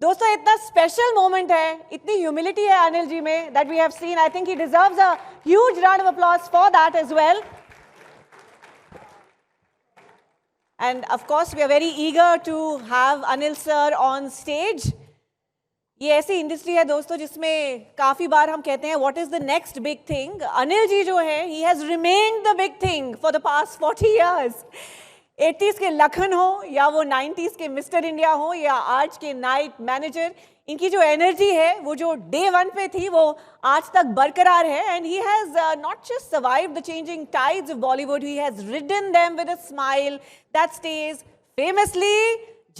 दोस्तों इतना special moment है, इतनी ह्यूमिलिटी है अनिल जी में that we have seen. I think he deserves a huge round of applause for that as well. And of course, we are very eager to have Anil sir on stage. ये ऐसी industry है दोस्तों जिसमें काफी बार हम कहते हैं what is the next big thing. Anil ji जो है ही has remained the big thing for the past 40 years. 80s के लखन हो या वो 90s के मिस्टर इंडिया हो या आज के नाइट मैनेजर, इनकी जो एनर्जी है वो जो डे वन पे थी वो आज तक बरकरार है. And he has not just survived the changing tides of Bollywood, he has ridden them with a smile that stage famously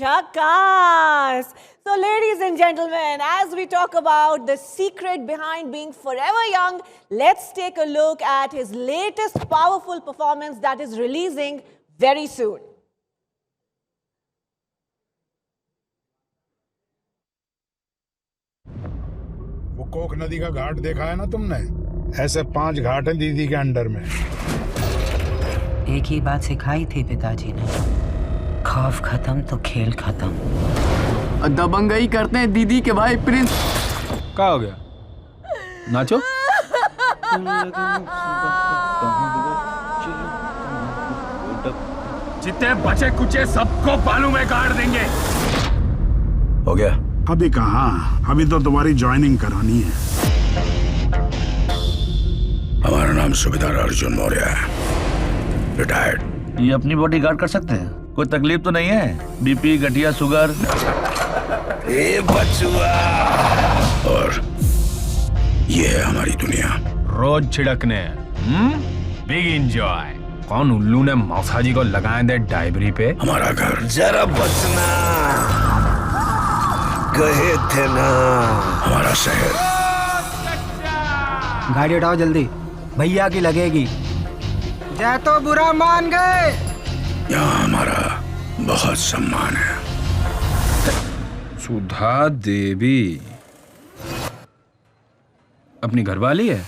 Jackass. So ladies and gentlemen, as we talk about the secret behind being forever young, let's take a look at his latest powerful performance that is releasing very soon. वो Coke नदी का घाट देखा है ना तुमने? ऐसे 5 घाट हैं दीदी के अंडर में. एक ही बात सिखाई थी पिताजी ने, खौफ खत्म तो खेल खत्म. दबंगई करते हैं दीदी के भाई प्रिंस. क्या हो गया? नाचो. जितने बचे कुचे सबको बालू में गाड़ देंगे. हो गया? अभी कहाँ, अभी तो तुम्हारी ज्वाइनिंग करानी है. हमारा नाम सूबेदार अर्जुन मौर्य है, रिटायर्ड. ये अपनी बॉडी गार्ड कर सकते हैं? कोई तकलीफ तो नहीं है? बीपी, गठिया, शुगर? ए बचुआ. और ये है हमारी दुनिया. रोज छिड़कने. Big enjoy. कौन उल्लू ने मौसाजी को लगाए दे डायबरी पे? हमारा घर. जरा बचना, कहे थे ना. हमारा शहर. गाड़ी उठाओ जल्दी, भैया की लगेगी. जय तो बुरा मान गए. यहाँ हमारा बहुत सम्मान है. सुधा देवी अपनी घरवाली है?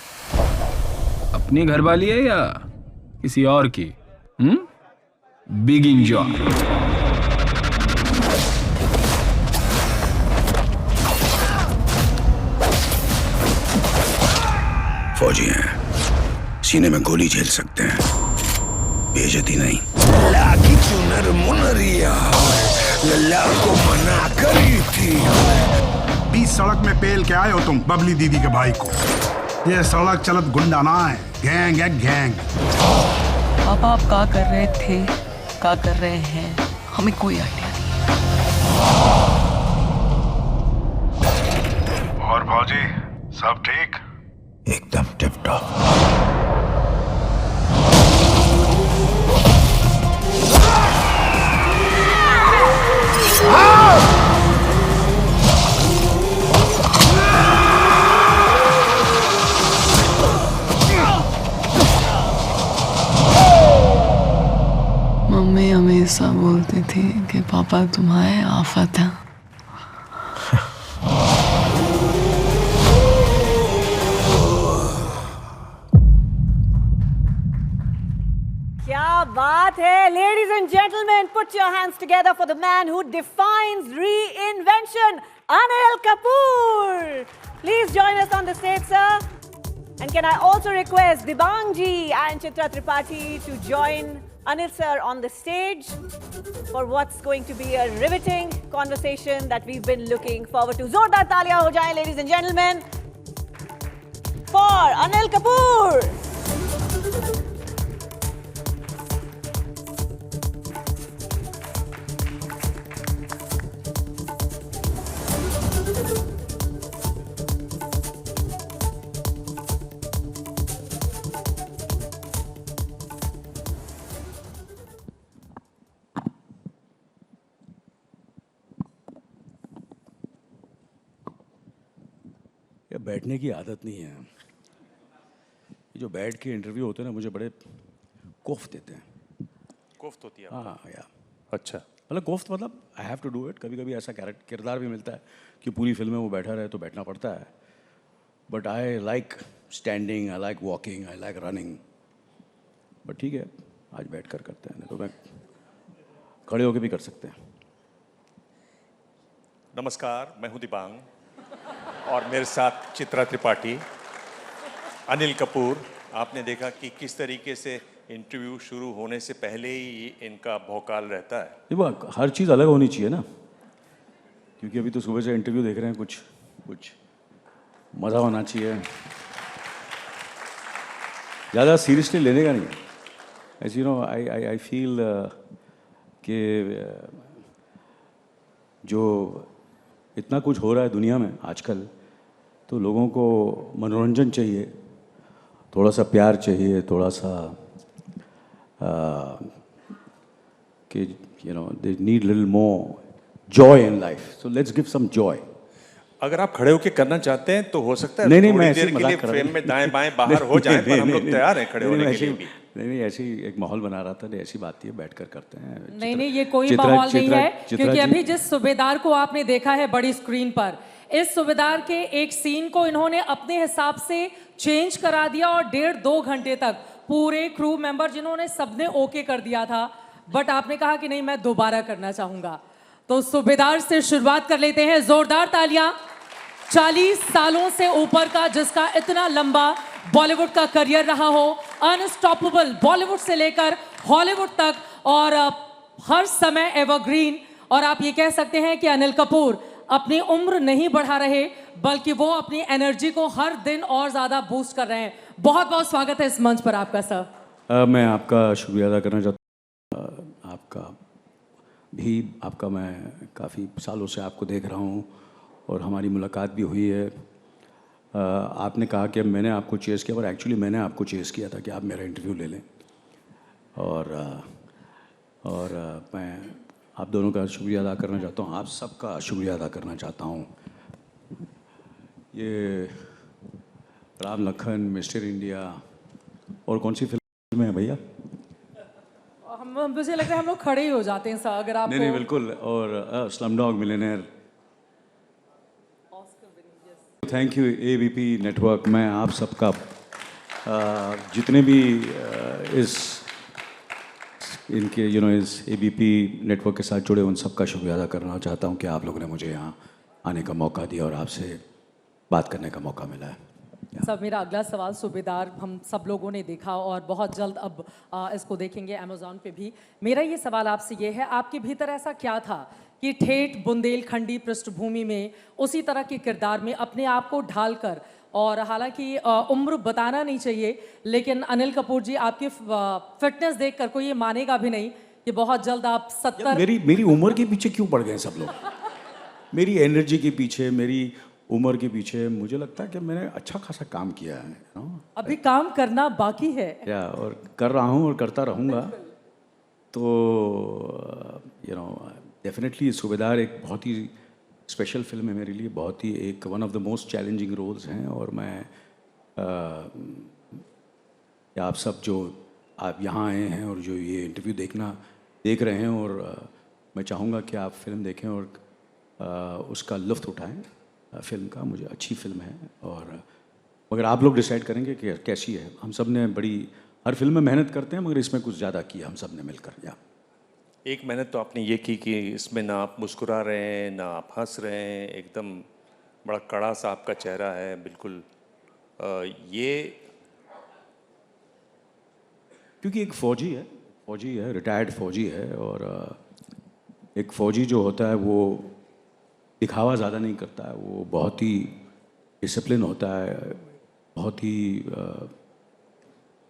अपनी घरवाली है या किसी और की? Big enjoy. फौजी हैं, सीने में गोली झेल सकते हैं, बेइज्जती नहीं. लागी चुनर मुनरिया लल्ला को मना करी थी. 20 सड़क में पेल के आए हो तुम बबली दीदी के भाई को. ये सड़क चलत गुंडा ना है, गैंग है गैंग. पापा आप क्या कर रहे थे, क्या कर रहे हैं, हमें कोई आइडिया नहीं. और फौजी सब ठीक? एकदम टिप टॉप. मम्मी हमेशा बोलती थी कि पापा तुम्हारे आफत है. क्या बात है. Ladies and gentlemen, put your hands together for the man who defines reinvention, Anil Kapoor. Please join us on the stage, sir. And can I also request Dibangji and Chitra Tripathi to join Anil sir on the stage for what's going to be a riveting conversation that we've been looking forward to. Zordar taaliyan ho jaye, ladies and gentlemen, for Anil Kapoor. बैठने की आदत नहीं है. ये जो बैठ के interview होते हैं ना, मुझे बड़े कोफ्त देते हैं. कोफ्त होती है? हाँ यार. अच्छा. मतलब कोफ्त मतलब I have to do it. कभी कभी ऐसा किरदार भी मिलता है कि पूरी फिल्म में वो बैठा रहे तो बैठना पड़ता है. But I like standing, I like walking, I like running. But ठीक है, आज बैठ कर करते हैं, तो मैं खड़े होकर भी कर सकते हैं. नमस्कार, मैं हूं दिबांग और मेरे साथ चित्रा त्रिपाठी, अनिल कपूर। आपने देखा कि किस तरीके से इंटरव्यू शुरू होने से पहले ही इनका भौकाल रहता है। देखो हर चीज़ अलग होनी चाहिए ना, क्योंकि अभी तो सुबह से इंटरव्यू देख रहे हैं, कुछ मज़ा होना चाहिए, ज़्यादा सीरियसली लेने का नहीं। As you know I feel कि जो इतना कुछ हो रहा है दुनिया में आजकल, तो लोगों को मनोरंजन चाहिए, थोड़ा सा प्यार चाहिए, थोड़ा सा कि you know they need little more joy in life, so let's give some joy. अगर आप खड़े होकर करना चाहते हैं तो हो सकता है नहीं, थोड़ी मैं देर ऐसे के लिए मजाक कर रहा फ्रेम हूँ। में दाएं बाएं बाहर हो जाएं, पर हम लोग तैयार हैं खड़े होने के लिए भी। नहीं ऐसी एक माहौल बना रहा था, नहीं ऐसी बात नहीं है, बैठकर करते हैं। नहीं नहीं, ये कोई माहौल नहीं है, क्योंकि अभी जिस सूबेदार को आपने देखा है बड़ी स्क्रीन पर, इस सूबेदार के एक सीन को इन्होंने अपने हिसाब से चेंज करा दिया और 1.5-2 घंटे तक पूरे क्रू मेंबर जिन्होंने सबने ओके कर दिया था, बट आपने कहा कि नहीं मैं दोबारा करना चाहूंगा। तो सूबेदार से शुरुआत कर लेते हैं, जोरदार तालियां। 40 सालों से ऊपर का जिसका इतना लंबा बॉलीवुड का करियर रहा हो, अनस्टॉपेबल बॉलीवुड से लेकर हॉलीवुड तक, और हर समय एवरग्रीन। और आप ये कह सकते हैं कि अनिल कपूर अपनी उम्र नहीं बढ़ा रहे, बल्कि वो अपनी एनर्जी को हर दिन और ज्यादा बूस्ट कर रहे हैं। बहुत बहुत स्वागत है इस मंच पर आपका सर। मैं आपका शुक्रिया अदा करना चाहता हूँ, आपका मैं काफ़ी सालों से आपको देख रहा हूँ और हमारी मुलाकात भी हुई है। आपने कहा कि मैंने आपको चेस किया, पर एक्चुअली मैंने आपको चेस किया था कि आप मेरा इंटरव्यू ले लें, और मैं आप दोनों का शुक्रिया अदा करना चाहता हूँ, आप सबका शुक्रिया अदा करना चाहता हूँ। ये राम लखन, मिस्टर इंडिया और कौन सी फिल्म है भैया? मुझे लग रहा है हम लोग खड़े ही हो जाते हैं सर अगर आप। नहीं बिल्कुल, और Slumdog millionaire. Thank you ABP network. मैं आप सबका जितने भी इनके इस एबीपी नेटवर्क के साथ जुड़े उन सबका शुक्रिया अदा करना चाहता हूं कि आप लोगों ने मुझे यहाँ आने का मौका दिया और आपसे बात करने का मौका मिला है। सब मेरा अगला सवाल, सूबेदार हम सब लोगों ने देखा और बहुत जल्द अब इसको देखेंगे अमेज़ॉन पे भी। मेरा ये सवाल आपसे ये है, आपके भीतर ऐसा क्या था कि ठेठ बुंदेलखंडी पृष्ठभूमि में उसी तरह के किरदार में अपने आप को ढालकर, और हालांकि उम्र बताना नहीं चाहिए, लेकिन अनिल कपूर जी आपकी फिटनेस देखकर कोई ये मानेगा भी नहीं कि बहुत जल्द आप 70। मेरी उम्र के पीछे क्यों पड़ गए सब लोग? मेरी एनर्जी के पीछे, मेरी उम्र के पीछे। मुझे लगता है कि मैंने अच्छा खासा काम किया है। अभी काम करना बाकी है और कर रहा हूँ और करता रहूँगा। तो डेफिनेटली सूबेदार एक बहुत ही स्पेशल फिल्म है मेरे लिए, बहुत ही एक one of the most challenging roles हैं। और मैं आप सब जो आप यहाँ आए हैं और जो ये इंटरव्यू देख रहे हैं, और मैं चाहूँगा कि आप फिल्म देखें और उसका लुत्फ़ उठाएं। फिल्म का मुझे अच्छी फिल्म है, और मगर आप लोग डिसाइड करेंगे कि कैसी है। हम सब ने हर फिल्म में मेहनत करते हैं, मगर इसमें कुछ ज़्यादा किया हम सब ने मिलकर। एक मेहनत तो आपने ये की कि इसमें ना आप मुस्कुरा रहे हैं ना आप हंस रहे हैं, एकदम बड़ा कड़ा सा आपका चेहरा है बिल्कुल। ये क्योंकि एक फ़ौजी है, रिटायर्ड फ़ौजी है, और एक फ़ौजी जो होता है वो दिखावा ज़्यादा नहीं करता है, वो बहुत ही डिसिप्लिन होता है, बहुत ही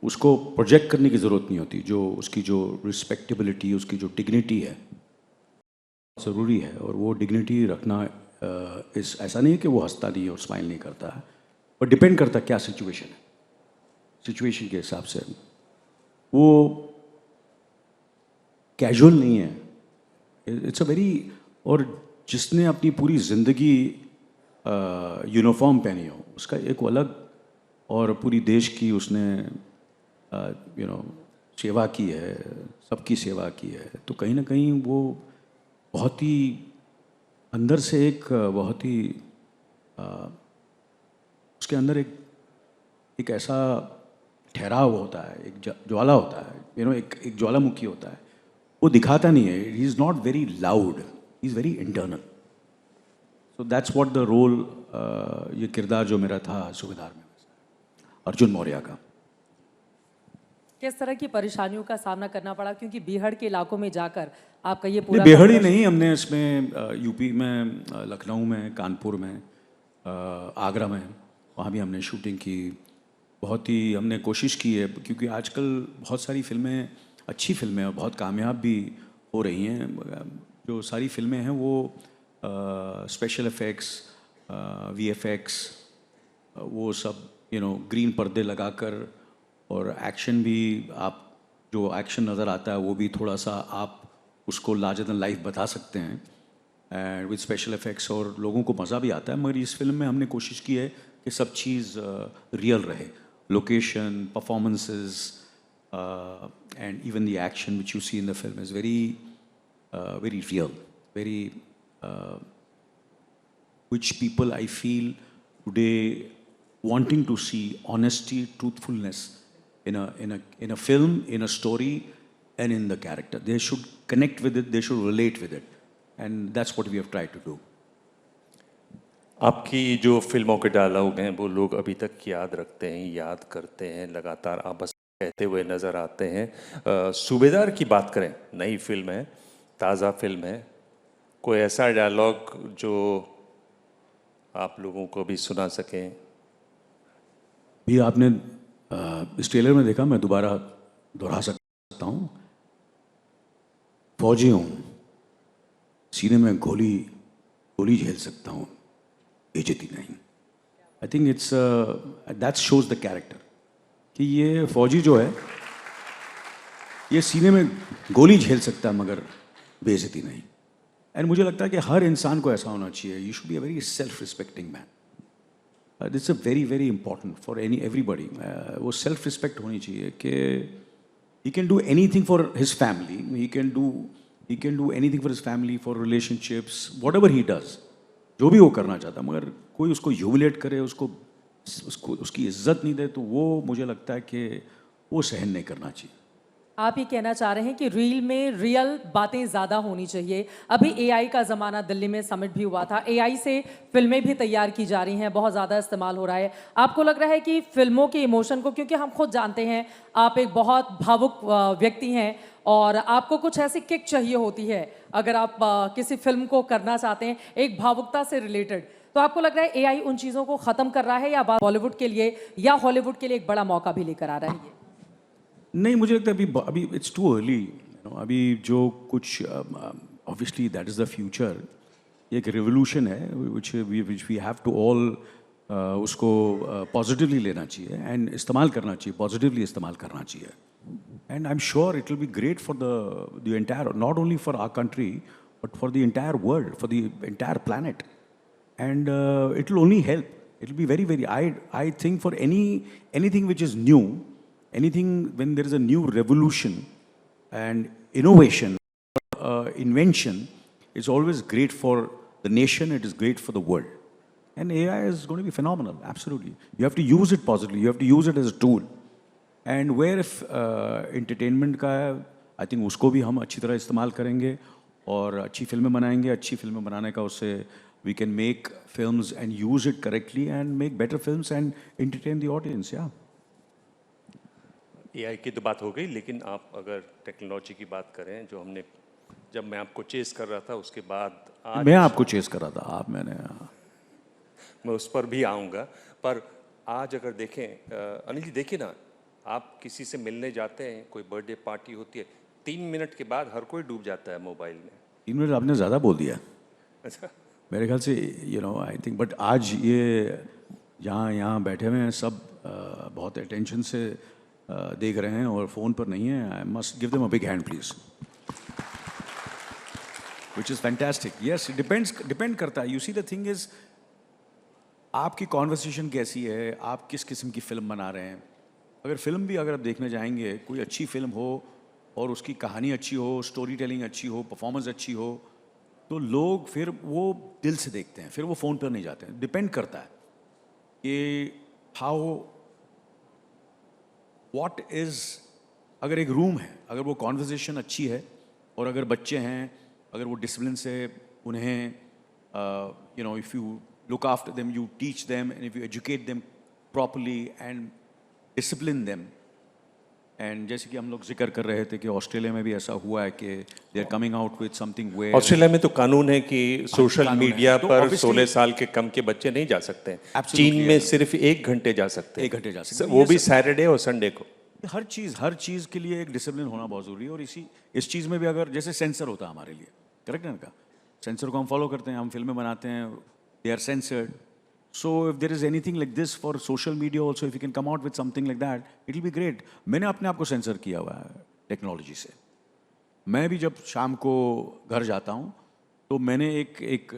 उसको प्रोजेक्ट करने की ज़रूरत नहीं होती। जो उसकी जो रिस्पेक्टेबिलिटी, उसकी जो डिग्निटी है ज़रूरी है, और वो डिग्निटी रखना ऐसा नहीं है कि वो हंसता नहीं और स्माइल नहीं करता है, पर डिपेंड करता है क्या सिचुएशन है, सिचुएशन के हिसाब से वो कैजुअल नहीं है। इट्स अ वेरी, और जिसने अपनी पूरी ज़िंदगी यूनिफॉर्म पहनी हो, उसका एक अलग, और पूरी देश की उसने सेवा की है, सबकी सेवा की है, तो कहीं ना कहीं वो बहुत ही अंदर से एक बहुत ही उसके अंदर एक ऐसा ठहराव होता है, एक ज्वाला होता है, एक ज्वालामुखी होता है। वो दिखाता नहीं है, he is not very loud, he is very internal. So that's what the role, ये किरदार जो मेरा था सूबेदार में, अर्जुन मौर्य का। किस तरह की परेशानियों का सामना करना पड़ा, क्योंकि बीहड़ के इलाकों में जाकर आपका ये नहीं, पूरा बेहड़ ही नहीं, हमने इसमें यूपी में, लखनऊ में, कानपुर में, आगरा में, वहाँ भी हमने शूटिंग की। बहुत ही हमने कोशिश की है, क्योंकि आजकल बहुत सारी फिल्में, अच्छी फिल्में और बहुत कामयाब भी हो रही हैं। जो सारी फिल्में हैं वो स्पेशल इफ़ेक्ट्स, VFX, वो सब ग्रीन पर्दे लगाकर, और एक्शन भी, आप जो एक्शन नज़र आता है वो भी थोड़ा सा आप उसको लार्जर देन लाइफ बता सकते हैं, एंड विद स्पेशल इफ़ेक्ट्स, और लोगों को मज़ा भी आता है। मगर इस फिल्म में हमने कोशिश की है कि सब चीज़ रियल रहे, location, performances, and even the action which you see in the film is very very real, very which people I feel today wanting to see honesty, truthfulness in a film, in a story, and in the character. They should connect with it, they should relate with it, and that's what we have tried to do. आपकी जो फिल्मों के dialogue हैं वो लोग अभी तक याद रखते हैं, याद करते हैं, लगातार आप बस कहते हुए नज़र आते हैं। सूबेदार की बात करें, नई फिल्म है, ताज़ा फिल्म है, कोई ऐसा डायलॉग जो आप लोगों को भी सुना सकें? भी आपने इस ट्रेलर में देखा, मैं दोबारा दोहरा सकता हूँ। फौजी हूँ, सीने में गोली झेल सकता हूँ, बेइज्जती नहीं। I think it's that shows the character, कि ये फौजी जो है ये सीने में गोली झेल सकता है मगर बेइज्जती नहीं। एंड मुझे लगता है कि हर इंसान को ऐसा होना चाहिए। You should be a very self respecting man. That's a very very important for everybody. वो सेल्फ रिस्पेक्ट होनी चाहिए कि he can do anything for his family, he can do anything for his family, for relationships, whatever he does, जो भी वो करना चाहता है, मगर कोई उसको ह्यूमिलेट करे, उसको उसकी इज्जत नहीं दे, तो वो मुझे लगता है कि वो सहन नहीं करना चाहिए। आप ये कहना चाह रहे हैं कि रील में रियल बातें ज़्यादा होनी चाहिए। अभी AI का ज़माना, दिल्ली में समिट भी हुआ था, AI से फिल्में भी तैयार की जा रही हैं, बहुत ज़्यादा इस्तेमाल हो रहा है। आपको लग रहा है कि फिल्मों के इमोशन को, क्योंकि हम खुद जानते हैं आप एक बहुत भावुक व्यक्ति हैं और आपको कुछ ऐसी किक चाहिए होती है अगर आप किसी फिल्म को करना चाहते हैं एक भावुकता से रिलेटेड, तो आपको लग रहा है AI उन चीज़ों को ख़त्म कर रहा है, या बॉलीवुड के लिए या हॉलीवुड के लिए एक बड़ा मौका भी लेकर आ रहा है? नहीं, मुझे लगता है अभी इट्स टू अर्ली। अभी जो कुछ obviously that is the future, एक रिवोल्यूशन है which we have to all उसको पॉजिटिवली लेना चाहिए एंड इस्तेमाल करना चाहिए, पॉजिटिवली इस्तेमाल करना चाहिए। And I am sure it will be great for the entire, not only for our country but for the entire world, for the entire planet, and it will only help, it will be very very, I think for anything which is new, anything when there is a new revolution and innovation, invention, is always great for the nation, it is great for the world. And AI is going to be phenomenal, absolutely. You have to use it positively, you have to use it as a tool. And where if entertainment का है, I think उसको भी हम अच्छी तरह इस्तेमाल करेंगे और अच्छी फिल्में बनाएंगे। अच्छी फिल्में बनाने का उससे we can make films and use it correctly and make better films and entertain the audience, yeah. AI की तो बात हो गई, लेकिन आप अगर टेक्नोलॉजी की बात करें, जो हमने, जब मैं आपको चेस कर रहा था उसके बाद आज, मैं आपको चेस कर रहा था, मैं उस पर भी आऊँगा, पर आज अगर देखें अनिल जी, देखिए ना, आप किसी से मिलने जाते हैं, कोई बर्थडे पार्टी होती है, 3 मिनट के बाद हर कोई डूब जाता है मोबाइल में। 3 मिनट आपने ज़्यादा बोल दिया अच्छा, मेरे ख्याल से, आई थिंक, बट आज ये यहाँ बैठे हुए हैं सब बहुत अटेंशन से देख रहे हैं और फ़ोन पर नहीं है। I must give them a big hand please, which is fantastic. Yes, depend करता है। You see the thing is, आपकी कॉन्वर्सेशन कैसी है, आप किस किस्म की फ़िल्म बना रहे हैं। अगर फिल्म भी अगर आप देखने जाएंगे, कोई अच्छी फिल्म हो और उसकी कहानी अच्छी हो, स्टोरी टेलिंग अच्छी हो, परफॉर्मेंस अच्छी हो, तो लोग फिर वो दिल से देखते हैं, फिर वो फ़ोन पर नहीं जाते हैं। डिपेंड करता है कि हाउ व्हाट इज़, अगर एक रूम है, अगर वो कॉन्वर्सेशन अच्छी है और अगर बच्चे हैं, अगर वो डिसिप्लिन से उन्हें you know, if you look after them, you teach them, and if you educate them properly and discipline them. And जैसे कि हम लोग जिक्र कर रहे थे कि ऑस्ट्रेलिया में भी ऐसा हुआ है कि they are coming out with something way Australia में तो कानून है कि सोशल मीडिया तो पर 16 साल के कम के बच्चे नहीं जा सकते। चीन में सिर्फ 1 घंटे जा सकते हैं। 1 घंटे जा सकते हैं, वो भी सैटरडे और संडे को। हर चीज़ के लिए एक डिसिप्लिन होना बहुत ज़रूरी है। और इस चीज़ में भी अगर जैसे सेंसर होता है हमारे लिए, करेक्ट है ना, सेंसर को हम फॉलो करते हैं, हम फिल्में बनाते हैं, they are censored. So if there is anything like this for social media also, if you can come out with something like that, it will be great. मैंने अपने आप को सेंसर किया हुआ है टेक्नोलॉजी से. मैं भी जब शाम को घर जाता हूँ तो मैंने एक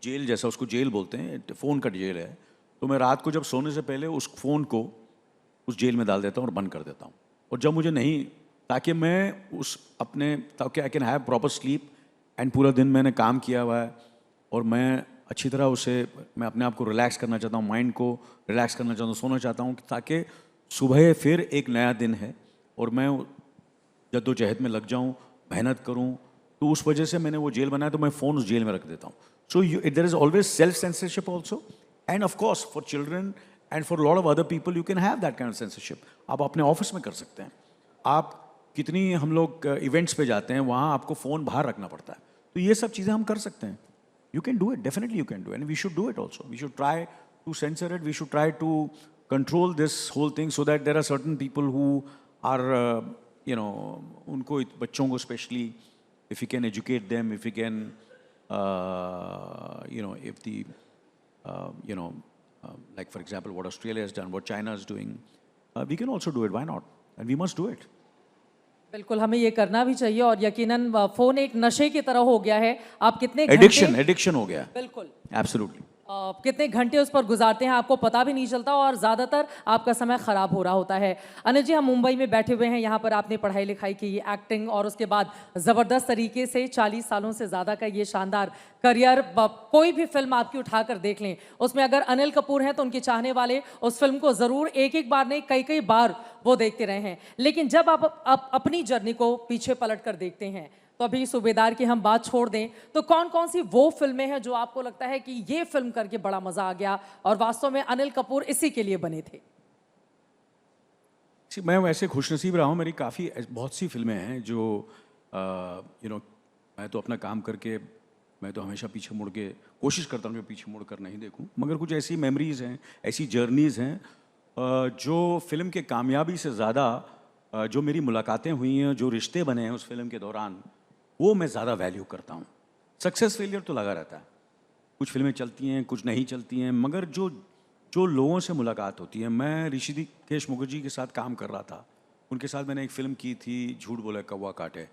जेल जैसा, उसको जेल बोलते हैं, फ़ोन का जेल है, तो मैं रात को जब सोने से पहले उस फ़ोन को उस जेल में डाल देता हूँ और बंद कर देता हूँ. और जब मुझे नहीं, ताकि I can have proper sleep, and पूरा दिन मैंने काम किया हुआ है और मैं अच्छी तरह मैं अपने आप को रिलैक्स करना चाहता हूँ, माइंड को रिलैक्स करना चाहता हूँ, सोना चाहता हूँ, ताकि सुबह फिर एक नया दिन है और मैं जद्दोजहद में लग जाऊँ, मेहनत करूँ. तो उस वजह से मैंने वो जेल बनाया, तो मैं फ़ोन उस जेल में रख देता हूँ. So there is always self censorship also, and of course for children and for lot of other people you can have that kind of censorship. आप अपने ऑफिस में कर सकते हैं. आप कितनी, हम लोग इवेंट्स पे जाते हैं, वहाँ आपको फ़ोन बाहर रखना पड़ता है. तो ये सब चीज़ें हम कर सकते हैं. You can do it, definitely you can do it, and we should do it also. We should try to censor it, we should try to control this whole thing so that there are certain people who are, unko bachchon ko especially, if we can educate them, if we can, if the, like for example what Australia has done, what China is doing, we can also do it, why not? And we must do it. बिल्कुल, हमें ये करना भी चाहिए. और यकीनन phone एक नशे की तरह हो गया है. आप कितने एडिक्शन हो गया. बिल्कुल, एब्सोल्युटली. कितने घंटे उस पर गुजारते हैं आपको पता भी नहीं चलता, और ज़्यादातर आपका समय ख़राब हो रहा होता है. अनिल जी, हम मुंबई में बैठे हुए हैं, यहाँ पर आपने पढ़ाई लिखाई की, एक्टिंग, और उसके बाद ज़बरदस्त तरीके से 40 सालों से ज़्यादा का ये शानदार करियर. कोई भी फिल्म आपकी उठाकर देख लें, उसमें अगर अनिल कपूर हैं तो उनके चाहने वाले उस फिल्म को ज़रूर एक बार नहीं, कई बार वो देखते रहे हैं. लेकिन जब आप अपनी जर्नी को पीछे पलट कर देखते हैं, तो अभी सूबेदार की हम बात छोड़ दें तो कौन कौन सी वो फिल्में हैं जो आपको लगता है कि ये फिल्म करके बड़ा मजा आ गया और वास्तव में अनिल कपूर इसी के लिए बने थे? मैं वैसे खुशनसीब रहा हूँ, मेरी बहुत सी फिल्में हैं जो मैं तो अपना काम करके, मैं तो हमेशा पीछे मुड़ के कोशिश करता हूँ कि पीछे मुड़ कर नहीं देखूँ, मगर कुछ ऐसी मेमोरीज़ हैं, ऐसी जर्नीज़ हैं जो फिल्म के कामयाबी से ज़्यादा जो मेरी मुलाकातें हुई हैं, जो रिश्ते बने हैं उस फिल्म के दौरान, वो मैं ज़्यादा वैल्यू करता हूँ. सक्सेस फेलियर तो लगा रहता है, कुछ फिल्में चलती हैं, कुछ नहीं चलती हैं, मगर जो लोगों से मुलाकात होती है. मैं ऋषिकेश मुखर्जी के साथ काम कर रहा था, उनके साथ मैंने एक फ़िल्म की थी, झूठ बोला कौवा काटे.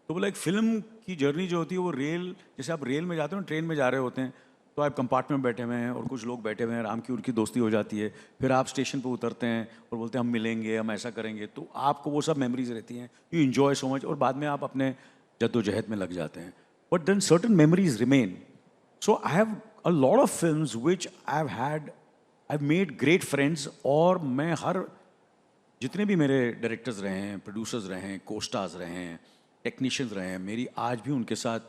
तो बोला एक फ़िल्म की जर्नी जो होती है वो जैसे आप रेल में जाते हो, ट्रेन में जा रहे होते हैं, तो आप कंपार्टमेंट में बैठे हुए हैं और कुछ लोग बैठे हुए हैं, राम की उनकी दोस्ती हो जाती है, फिर आप स्टेशन पर उतरते हैं और बोलते हैं हम मिलेंगे, हम ऐसा करेंगे. तो आपको वो सब मेमोरीज रहती हैं, यू इन्जॉय सो मच, और बाद में आप अपने जद्दोजहद में लग जाते हैं. But then certain memories remain. So I have a lot of films which I have made great friends. और मैं जितने भी मेरे डायरेक्टर्स रहे हैं, प्रोड्यूसर्स रहे हैं, को-स्टार्स रहे हैं, टेक्नीशियंस रहे हैं, मेरी आज भी उनके साथ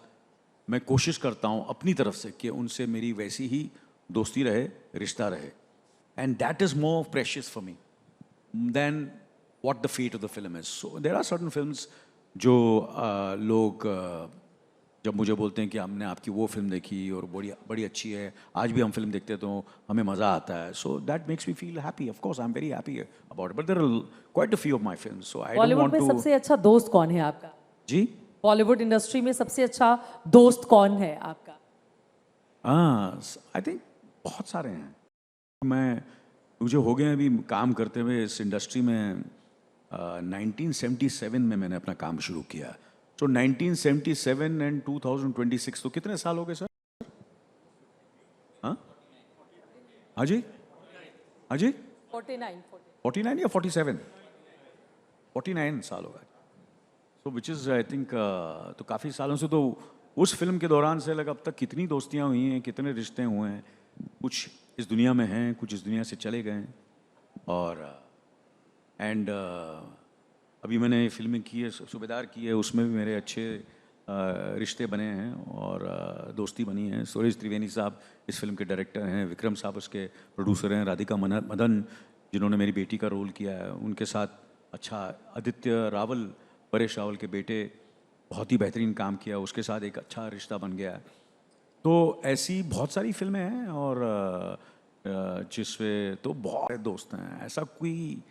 मैं कोशिश करता हूँ अपनी तरफ से कि उनसे मेरी वैसी ही दोस्ती रहे, रिश्ता रहे. And that is more precious for me than what the fate of the film is. So there are certain films जो लोग जब मुझे बोलते हैं कि हमने आपकी वो फिल्म देखी और बड़ी अच्छी है, आज भी हम फिल्म देखते हैं तो हमें मज़ा आता है. So that makes me feel happy. Of course I am very happy about it, but there are quite a few of my films. So I don't want to. Bollywood में सबसे अच्छा दोस्त कौन है आपका? जी, बॉलीवुड इंडस्ट्री में सबसे अच्छा दोस्त कौन है आपका? आई थिंक बहुत सारे हैं. मुझे हो गए अभी काम करते हुए इस इंडस्ट्री में 1977 में मैंने अपना काम शुरू किया. तो 1977 एंड 2026, तो कितने साल हो गए सर? हाँ जी 49 या 47? 49 साल हो गए. तो विच इज़ आई थिंक, तो काफ़ी सालों से, तो उस फिल्म के दौरान से लगा अब तक कितनी दोस्तियाँ हुई हैं, कितने रिश्ते हुए हैं. कुछ इस दुनिया में हैं, कुछ इस दुनिया से चले गए हैं. और अभी मैंने फिल्में की है, सूबेदार की है, उसमें भी मेरे अच्छे रिश्ते बने हैं और दोस्ती बनी है। सुरेश त्रिवेदी साहब इस फिल्म के डायरेक्टर हैं, विक्रम साहब उसके प्रोड्यूसर हैं, राधिका मदन जिन्होंने मेरी बेटी का रोल किया है उनके साथ अच्छा, आदित्य रावल, परेश रावल के बेटे, बहुत ही बेहतरीन काम किया, उसके साथ एक अच्छा रिश्ता बन गया है। तो ऐसी बहुत सारी फिल्में हैं और जिसमें तो बहुत सारे दोस्त हैं, ऐसा कोई,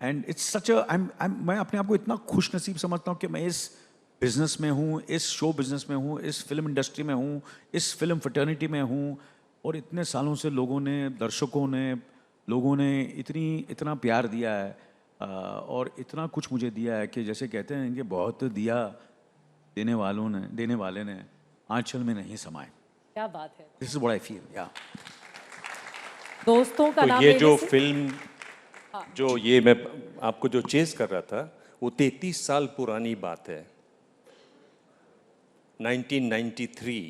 एंड इट्स सच अ, मैं अपने आप को इतना खुश नसीब समझता हूँ कि मैं इस बिजनेस में हूँ, इस शो बिजनेस में हूँ, इस फिल्म इंडस्ट्री में हूँ, इस फिल्म फ्रेटर्निटी में हूँ, और इतने सालों से लोगों ने, दर्शकों ने, लोगों ने इतना प्यार दिया है और इतना कुछ मुझे दिया है कि जैसे कहते हैं कि बहुत दिया देने वाले ने आंचल में नहीं समाए। क्या बात है। This is what I feel, या। दोस्तों का तो नाम ये लेने जो से- फिल्म जो ये मैं आपको जो चेस कर रहा था वो 33 साल पुरानी बात है। 1993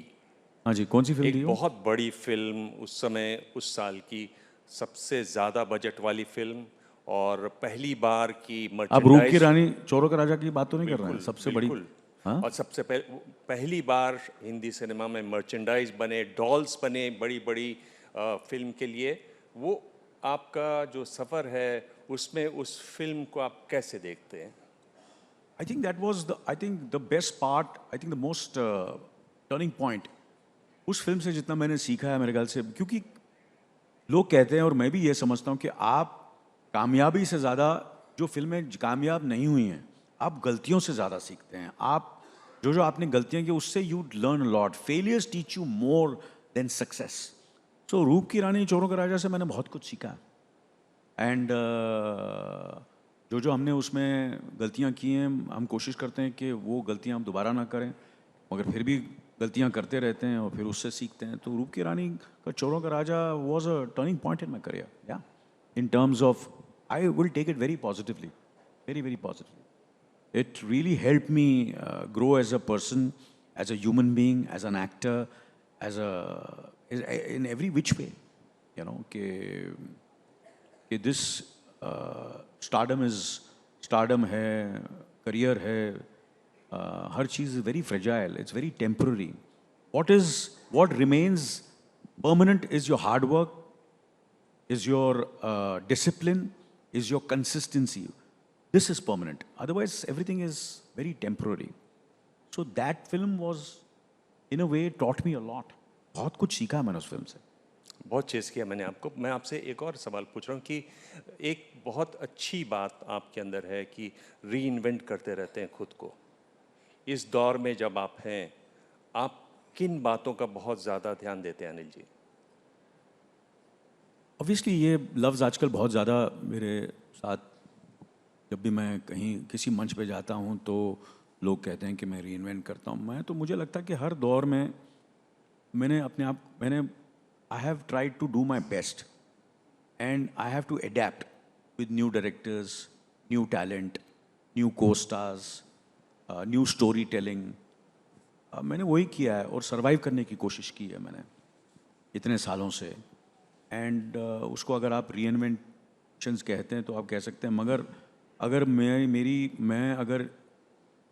हाँ जी, कौन सी फिल्म थी एक वो? बहुत बड़ी फिल्म, उस समय उस साल की सबसे ज्यादा बजट वाली फिल्म और पहली बार की आप रूप की मर्चेंडाइज। रानी चोरों का राजा की बात तो नहीं कर रहे हैं? बिल्कुल, सबसे बड़ी, बिल्कुल। हाँ? और सबसे पहली बार हिंदी सिनेमा में मर्चेंडाइज बने, डॉल्स बने बड़ी बड़ी फिल्म के लिए। वो आपका जो सफ़र है उसमें उस फिल्म को आप कैसे देखते हैं? I think that was the best part, I think the most turning point. उस फिल्म से जितना मैंने सीखा है मेरे ख्याल से, क्योंकि लोग कहते हैं और मैं भी ये समझता हूँ कि आप कामयाबी से ज़्यादा, जो फिल्में कामयाब नहीं हुई हैं, आप गलतियों से ज़्यादा सीखते हैं। आप जो आपने गलतियाँ की उससे you learn lot. Failures teach you more than success. So Roop Ki रानी चोरों का राजा से मैंने बहुत कुछ सीखा। एंड जो हमने उसमें गलतियाँ की हैं, हम कोशिश करते हैं कि वो गलतियाँ हम दोबारा ना करें, मगर फिर भी गलतियाँ करते रहते हैं और फिर उससे सीखते हैं। तो रूप की रानी Ka Choron Ka Raja was a turning point in my career, या in terms of, I will take it very positively, very very positively. It really help me grow as a person, as a human being, as an actor, as a in every which way, you know, कि this stardom है, career है, हर चीज़ very fragile, it's very temporary. What remains permanent is your hard work, is your discipline, is your consistency. This is permanent. Otherwise, everything is very temporary. So that film was, in a way, taught me a lot. बहुत कुछ सीखा मैंने उस film से। बहुत chess किया मैंने आपको। मैं आपसे एक और सवाल पूछ रहा हूँ कि एक बहुत अच्छी बात आपके अंदर है कि री इन्वेंट करते रहते हैं खुद को। इस दौर में जब आप हैं, आप किन बातों का बहुत ज़्यादा ध्यान देते हैं अनिल जी? ऑब्वियसली ये लफ्ज़ आजकल बहुत ज़्यादा मेरे साथ, जब भी मैं कहीं किसी मंच पे जाता हूँ तो लोग कहते हैं कि मैं री इन्वेंट करता हूँ। मैं तो, मुझे लगता है कि हर दौर में I have tried to do my best and I have to adapt with new directors, new talent, new co-stars, new storytelling. मैंने वही किया है और सरवाइव करने की कोशिश की है मैंने इतने सालों से। एंड उसको अगर आप री इन्वेंशंस कहते हैं तो आप कह सकते हैं, मगर अगर मैं अगर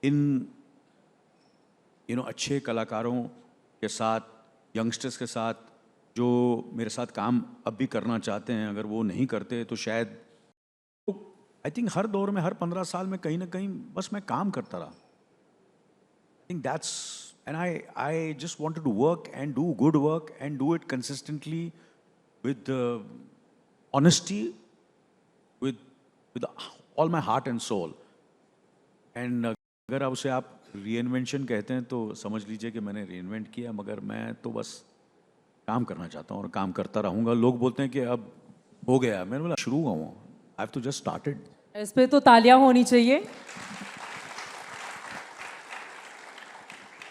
इन अच्छे कलाकारों के साथ, यंगस्टर्स के साथ जो मेरे साथ काम अब भी करना चाहते हैं, अगर वो नहीं करते तो शायद, आई थिंक हर दौर में, हर 15 साल में कहीं ना कहीं बस मैं काम करता रहा। I think that's, and I just wanted to work and do good work and do it consistently with honesty, with all my heart and soul. And अगर अब उसे आप री इन्वेंशन कहते हैं तो समझ लीजिए कि मैंने री इन्वेंट किया, मगर मैं तो बस काम करना चाहता हूँ और काम करता रहूँगा। लोग बोलते हैं कि अब हो गया, मैंने बोला शुरू हुआ हूँ, I have to just started. इस पे तो तालियां होनी चाहिए।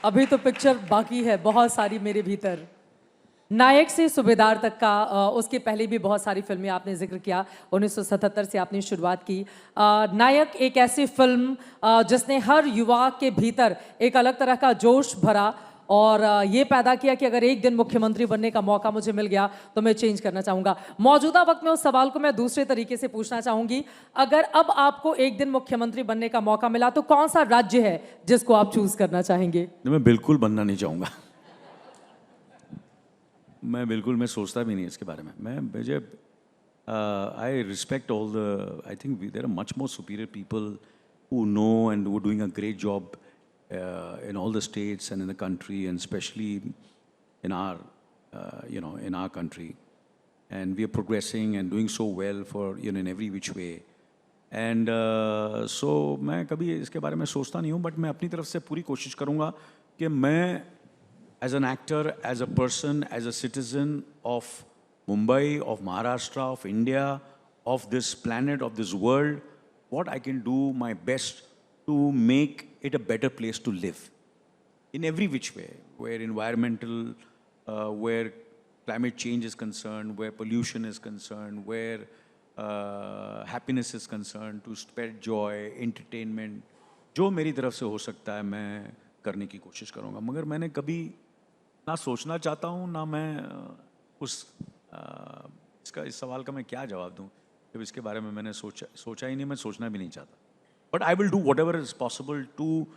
अभी तो पिक्चर बाकी है बहुत सारी मेरे भीतर। नायक से सूबेदार तक का, उसके पहले भी बहुत सारी फिल्में आपने जिक्र किया। 1977 से आपने शुरुआत की। नायक एक ऐसी फिल्म जिसने हर युवा के भीतर एक अलग तरह का जोश भरा और ये पैदा किया कि अगर एक दिन मुख्यमंत्री बनने का मौका मुझे मिल गया तो मैं चेंज करना चाहूँगा। मौजूदा वक्त में उस सवाल को मैं दूसरे तरीके से पूछना चाहूँगी, अगर अब आपको एक दिन मुख्यमंत्री बनने का मौका मिला तो कौन सा राज्य है जिसको आप चूज करना चाहेंगे? मैं बिल्कुल बनना नहीं चाहूँगा। मैं सोचता भी नहीं इसके बारे में। मुझे I respect all the, I think there are much more superior people who know and who are doing a great job in all the states and in the country, and especially in our, in our country. And we are progressing and doing so well for, in every which way. And so मैं कभी इसके बारे में सोचता नहीं हूँ, but मैं अपनी तरफ से पूरी कोशिश करूँगा कि मैं as an actor, as a person, as a citizen of Mumbai, of Maharashtra, of India, of this planet, of this world, what I can do my best to make it a better place to live in every which way, where environmental, where climate change is concerned, where pollution is concerned, where happiness is concerned, to spread joy, entertainment, जो मेरी तरफ से हो सकता है मैं करने की कोशिश करूँगा। मगर मैंने कभी ना सोचना चाहता हूँ, ना मैं इस सवाल का मैं क्या जवाब दूँ जब इसके बारे में मैंने सोचा ही नहीं, मैं सोचना भी नहीं चाहता। But I will do whatever is possible to,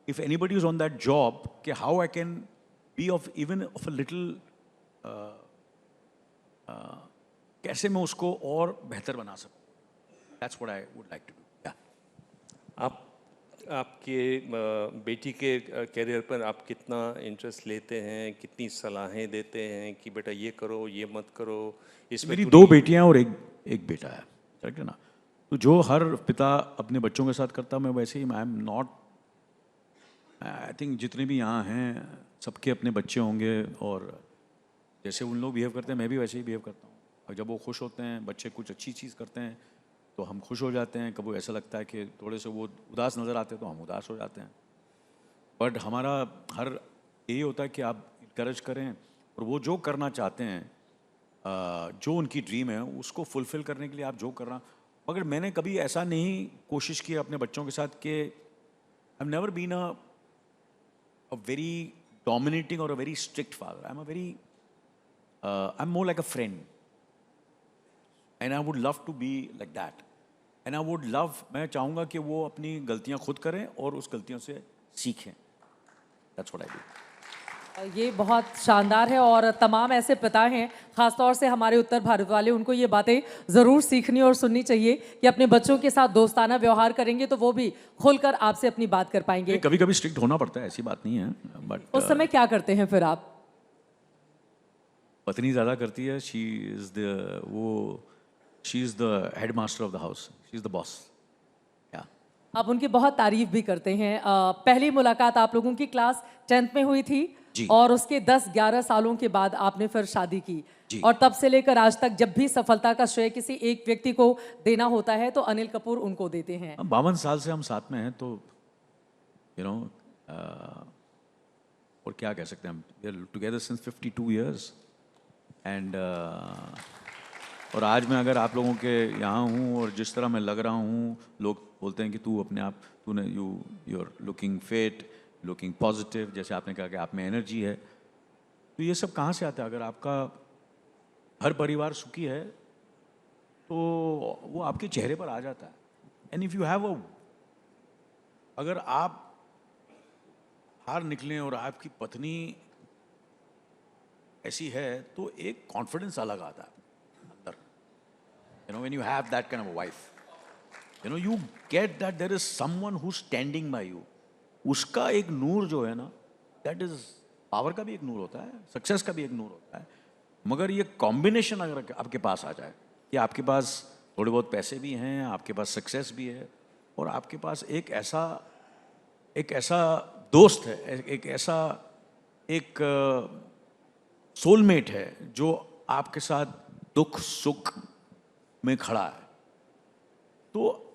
if anybody is on that job, कि how I can be of even of a little, कैसे मैं उसको और बेहतर बना सकूँ। That's what I would like to do. आप आपके बेटी के करियर पर आप कितना इंटरेस्ट लेते हैं, कितनी सलाहें देते हैं कि बेटा ये करो, ये मत करो? इसमें मेरी 2 बेटियां और एक बेटा है, करेक्ट है ना? तो जो हर पिता अपने बच्चों के साथ करता है, मैं वैसे ही, I am not, I think जितने भी यहाँ हैं सबके अपने बच्चे होंगे, और जैसे उन लोग बिहेव करते हैं मैं भी वैसे ही बिहेव करता हूँ। और जब वो खुश होते हैं, बच्चे कुछ अच्छी चीज़ करते हैं तो हम खुश हो जाते हैं। कभी ऐसा लगता है कि थोड़े से वो उदास नज़र आते हैं तो हम उदास हो जाते हैं। बट हमारा हर यही होता है कि आप इनकरेज करें, और वो जो करना चाहते हैं, जो उनकी ड्रीम है, उसको फुलफ़िल करने के लिए आप जो करना। मगर मैंने कभी ऐसा नहीं कोशिश की अपने बच्चों के साथ कि I have never been a very dominating और a very strict father. I am more like a friend, and I would love to be like that. And I would love, मैं चाहूँगा कि वो अपनी गलतियाँ खुद करें और उस गलतियों से सीखें। That's what I do. ये बहुत शानदार है, और तमाम ऐसे पिता हैं, खासतौर से हमारे उत्तर भारत वाले, उनको ये बातें ज़रूर सीखनी और सुननी चाहिए कि अपने बच्चों के साथ दोस्ताना व्यवहार करेंगे तो वो भी खुलकर आपसे अपनी बात कर पाएंगे। कभी कभी स्ट्रिक्ट होना पड़ता है, ऐसी बात नहीं है, बट उस समय क्या करते हैं फिर आप? पत्नी ज़्यादा करती है। She is the head master of the house, she is the boss. आप उनकी बहुत तारीफ भी करते हैं। पहली मुलाकात आप लोगों की क्लास 10th में हुई थी, और उसके 10-11 सालों के बाद आपने फिर शादी की, और तब से लेकर आज तक जब भी सफलता का श्रेय किसी एक व्यक्ति को देना होता है तो अनिल कपूर उनको देते हैं। 52 साल से हम साथ में हैं, तो और क्या कह सकते हैं, हम we are together since 52 years. And और आज मैं अगर आप लोगों के यहाँ हूँ और जिस तरह मैं लग रहा हूँ, लोग बोलते हैं कि तू अपने आप, तूने you are looking fit, looking positive, जैसे आपने कहा कि आप में एनर्जी है। तो ये सब कहाँ से आता है? अगर आपका हर परिवार सुखी है तो वो आपके चेहरे पर आ जाता है। एंड इफ़ यू हैव अगर आप हार निकलें और आपकी पत्नी ऐसी है तो एक कॉन्फिडेंस अलग आता है अंदर। When you have that kind of a wife, you get that there is someone who's standing by you. उसका एक नूर जो है ना, that is, पावर का भी एक नूर होता है, सक्सेस का भी एक नूर होता है। मगर ये कॉम्बिनेशन अगर आपके पास आ जाए कि आपके पास थोड़े बहुत पैसे भी हैं, आपके पास सक्सेस भी है, और आपके पास एक ऐसा दोस्त है, एक सोलमेट है जो आपके साथ दुख सुख में खड़ा है, तो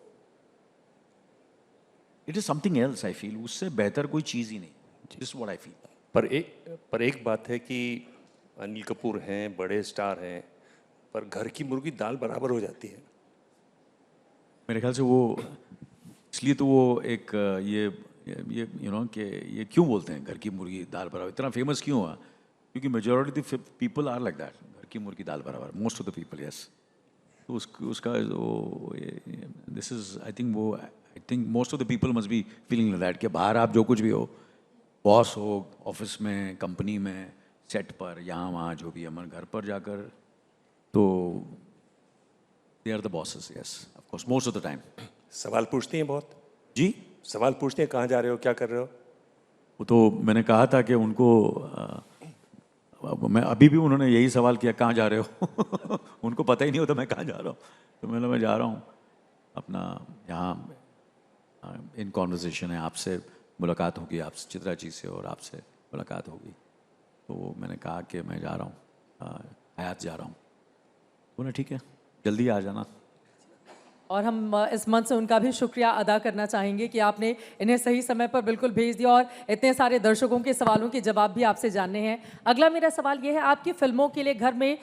it is something else. I feel उससे बेहतर कोई चीज़ ही नहीं। This what I feel. पर एक बात है कि अनिल कपूर हैं, बड़े स्टार हैं, पर घर की मुर्गी दाल बराबर हो जाती है। मेरे ख्याल से वो इसलिए तो वो एक ये ये यू नो कि ये क्यों बोलते हैं घर की मुर्गी दाल बराबर, इतना फेमस क्यों हुआ? क्योंकि majority the people are like that, घर की मुर्गी दाल बराबर, most of the people, yes. तो उसका this is I think most of the people must be feeling like that कि बाहर आप जो कुछ भी हो, बॉस हो, ऑफिस में, कंपनी में, सेट पर, यहाँ वहाँ जो भी, हमारे घर पर जाकर तो they are the bosses, yes, of course, most of the time. सवाल पूछती हैं बहुत जी, सवाल पूछते हैं, कहाँ जा रहे हो, क्या कर रहे हो? वो तो मैंने कहा था कि उनको मैं अभी भी उन्होंने यही सवाल किया, कहाँ जा रहे हो? उनको पता ही नहीं होता मैं कहाँ जा रहा हूँ। तो मैं जा रहा हूँ अपना यहाँ इन कॉन्वर्सेशन है, आपसे मुलाकात होगी, आपसे चित्रा जी से और आपसे मुलाकात होगी। तो मैंने कहा कि मैं जा रहा हूँ, हयात जा रहा हूँ। बोला ठीक है, जल्दी आ जाना। और हम इस मंच से उनका भी शुक्रिया अदा करना चाहेंगे कि आपने इन्हें सही समय पर बिल्कुल भेज दिया और इतने सारे दर्शकों के सवालों के जवाब भी आपसे जानने हैं। अगला मेरा सवाल ये है, आपकी फिल्मों के लिए घर में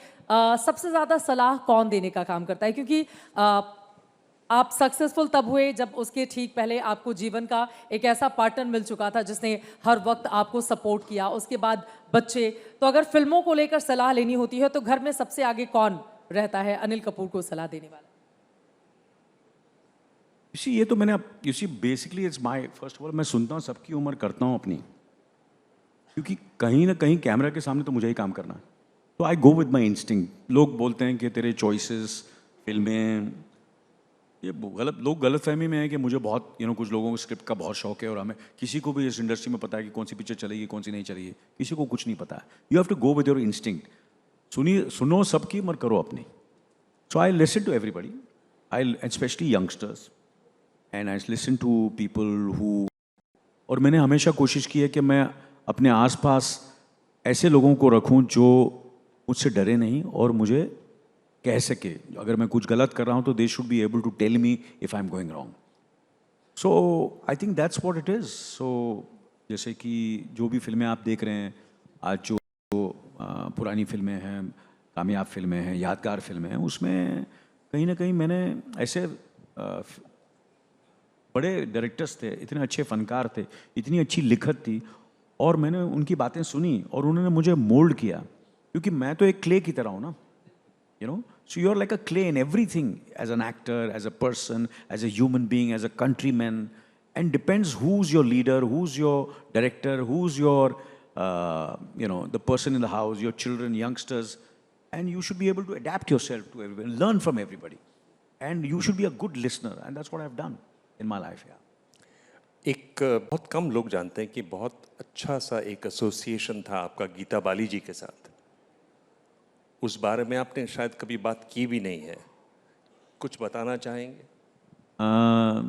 सबसे ज़्यादा सलाह कौन देने का काम करता है? क्योंकि आप सक्सेसफुल तब हुए जब उसके ठीक पहले आपको जीवन का एक ऐसा पार्टनर मिल चुका था जिसने हर वक्त आपको सपोर्ट किया, उसके बाद बच्चे। तो अगर फिल्मों को लेकर सलाह लेनी होती है तो घर में सबसे आगे कौन रहता है अनिल कपूर को सलाह देने वाला? ये तो मैंने basically it's my, first of all मैं सुनता हूँ सबकी उम्र, करता हूँ अपनी, क्योंकि कहीं ना कहीं कैमरा के सामने तो मुझे ही काम करना है। तो आई गो विद माय इंस्टिंक्ट। लोग बोलते हैं कि तेरे चॉइसेस फिल्में, ये गलत, लोग गलत फहमी में है कि मुझे बहुत कुछ लोगों को स्क्रिप्ट का बहुत शौक है और हमें किसी को भी इस इंडस्ट्री में पता है कि कौन सी पिक्चर चलेगी कौन सी नहीं चलेगी, किसी को कुछ नहीं पता है। You have to go with your instinct. सुनो सबकी, मत करो अपनी। So I listen to everybody, I specially youngsters, and I listen to people who, और मैंने हमेशा कोशिश की है कि मैं अपने आसपास ऐसे लोगों को रखूं जो मुझसे डरे नहीं और मुझे कह सके अगर मैं कुछ गलत कर रहा हूं तो they should be able to tell me if I am going wrong. So I think that's what it is. So जैसे कि जो भी फिल्में आप देख रहे हैं आज, जो पुरानी फिल्में हैं, कामयाब फिल्में हैं, यादगार फिल्में हैं, उसमें कहीं ना कहीं मैंने ऐसे बड़े डायरेक्टर्स थे, इतने अच्छे फनकार थे, इतनी अच्छी लिखत थी, और मैंने उनकी बातें सुनी और उन्होंने मुझे मोल्ड किया, क्योंकि मैं तो एक क्ले की तरह हूँ ना, so you're like a clay in everything, as an actor, as a person, as a human being, as a countryman, and depends who's your leader, who's your director, who's your the person in the house, your children, youngsters, and you should be able to adapt yourself to everybody, learn from everybody, and you should be a good listener, and that's what I've done in my life. एक बहुत कम लोग जानते हैं कि बहुत अच्छा सा एक एसोसिएशन था आपका गीता बाली जी के साथ। उस बारे में आपने शायद कभी बात की भी नहीं है, कुछ बताना चाहेंगे?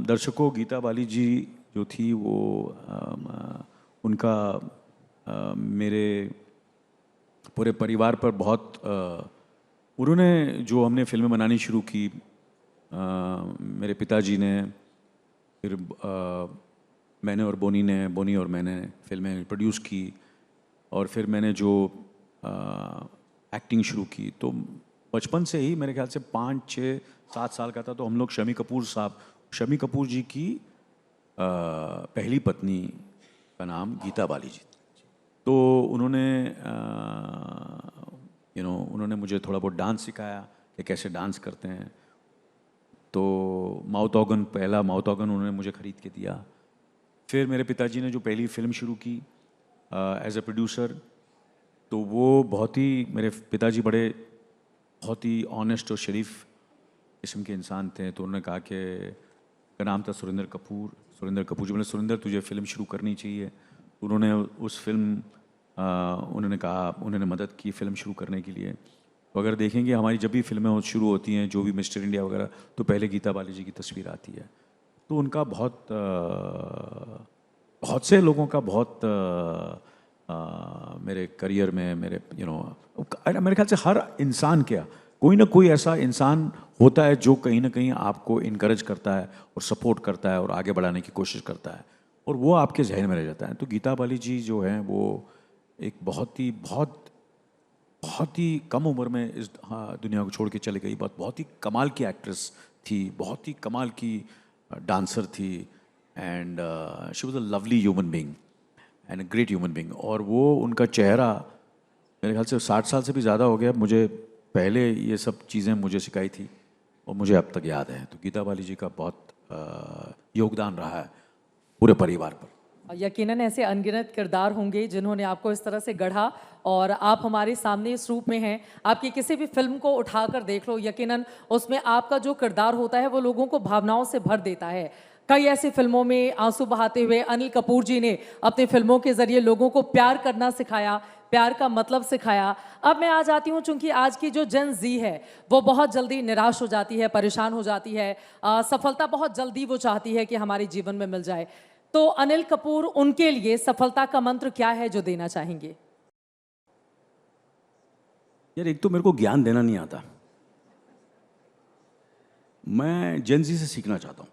दर्शकों, गीता बाली जी जो थी वो उनका मेरे पूरे परिवार पर बहुत उन्होंने, जो हमने फिल्में बनानी शुरू की, मेरे पिताजी ने, फिर मैंने और बोनी और मैंने फिल्में प्रोड्यूस की, और फिर मैंने जो एक्टिंग शुरू की, तो बचपन से ही मेरे ख्याल से 5, 6, 7 साल का था तो हम लोग शमी कपूर जी की पहली पत्नी का नाम गीता बाली जी, तो उन्होंने उन्होंने मुझे थोड़ा बहुत डांस सिखाया कि कैसे डांस करते हैं। तो पहला माउथ ऑर्गन उन्होंने मुझे ख़रीद के दिया। फिर मेरे पिताजी ने जो पहली फिल्म शुरू की एज ए प्रोड्यूसर, तो वो मेरे पिताजी बहुत ही ऑनेस्ट और शरीफ किस्म के इंसान थे। तो उन्होंने कहा कि का नाम था सुरेंद्र कपूर जी। बोले सुरेंद्र, तुझे फ़िल्म शुरू करनी चाहिए। तो उन्होंने उस फिल्म उन्होंने मदद की फ़िल्म शुरू करने के लिए। तो अगर देखेंगे हमारी जब भी फिल्में शुरू होती हैं, जो भी मिस्टर इंडिया वगैरह, तो पहले गीता बाली जी की तस्वीर आती है। तो उनका बहुत से लोगों का मेरे करियर में, मेरे ख्याल से हर इंसान का कोई ना कोई ऐसा इंसान होता है जो कहीं ना कहीं आपको इनकरेज करता है और सपोर्ट करता है और आगे बढ़ाने की कोशिश करता है, और वो आपके जहन में रह जाता है। तो गीता बाली जी जो हैं वो एक बहुत ही कम उम्र में इस दुनिया को छोड़ के चली गई। बहुत ही कमाल की एक्ट्रेस थी, बहुत ही कमाल की डांसर थी, and she was a lovely human being and a great human being. और वो उनका चेहरा मेरे ख्याल से 60 साल से भी ज़्यादा हो गया. मुझे पहले ये सब चीज़ें मुझे सिखाई थी और मुझे अब तक याद है. तो गीता बाली जी का बहुत योगदान रहा है पूरे परिवार पर. यकीनन ऐसे अनगिनत किरदार होंगे जिन्होंने आपको इस तरह से गढ़ा और आप हमारे सामने इस रूप में हैं. आपकी किसी भी फिल्म को उठाकर देख लो, यकीनन उसमें आपका जो किरदार होता है वो लोगों को भावनाओं से भर देता है. कई ऐसी फिल्मों में आंसू बहाते हुए अनिल कपूर जी ने अपनी फिल्मों के जरिए लोगों को प्यार करना सिखाया, प्यार का मतलब सिखाया. अब मैं आ जाती हूँ, चूंकि आज की जो जेन जी है वो बहुत जल्दी निराश हो जाती है, परेशान हो जाती है, सफलता बहुत जल्दी वो चाहती है कि हमारे जीवन में मिल जाए. तो अनिल कपूर, उनके लिए सफलता का मंत्र क्या है जो देना चाहेंगे? यार एक तो मेरे को ज्ञान देना नहीं आता. मैं जेन जी से सीखना चाहता हूँ.